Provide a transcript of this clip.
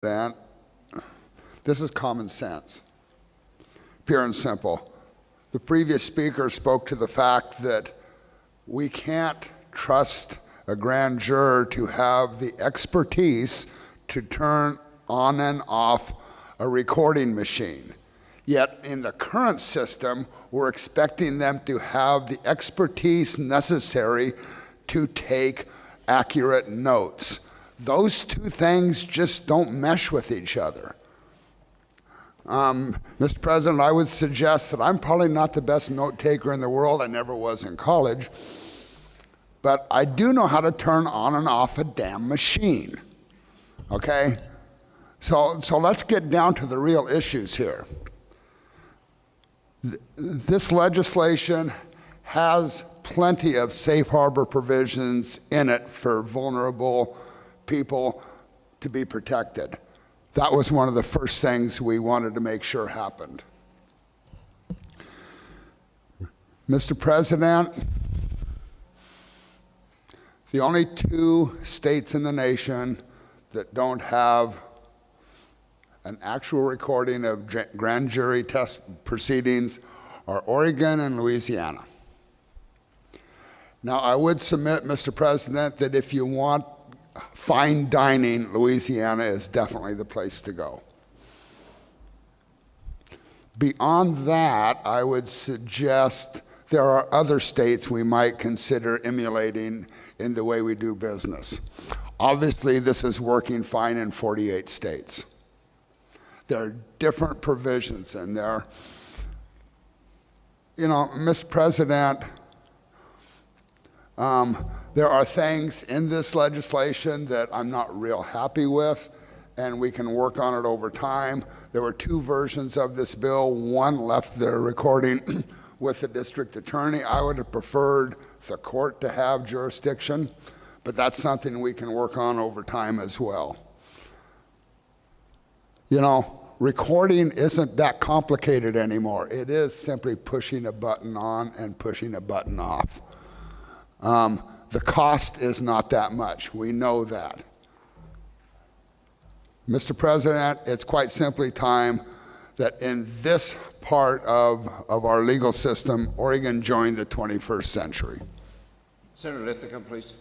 that this is common sense, pure and simple. The previous speaker spoke to the fact that we can't trust a grand juror to have the expertise to turn on and off a recording machine. Yet in the current system, we're expecting them to have the expertise necessary to take accurate notes. Those two things just don't mesh with each other. Mr. President, I would suggest that I'm probably not the best note taker in the world. I never was in college. But I do know how to turn on and off a damn machine. Okay? So let's get down to the real issues here. This legislation has plenty of safe harbor provisions in it for vulnerable people to be protected. That was one of the first things we wanted to make sure happened. Mr. President, the only two states in the nation that don't have an actual recording of grand jury test proceedings are Oregon and Louisiana. Now, I would submit, Mr. President, that if you want fine dining, Louisiana is definitely the place to go. Beyond that, I would suggest there are other states we might consider emulating in the way we do business. Obviously, this is working fine in 48 states. There are different provisions in there. You know, Mr. President, there are things in this legislation that I'm not real happy with, and we can work on it over time. There were two versions of this bill. One left the recording with the district attorney. I would have preferred the court to have jurisdiction, but that's something we can work on over time as well. You know, recording isn't that complicated anymore. It is simply pushing a button on and pushing a button off. The cost is not that much. We know that. Mr. President, it's quite simply time that in this part of our legal system, Oregon joined the 21st century. Senator Lithicum, please.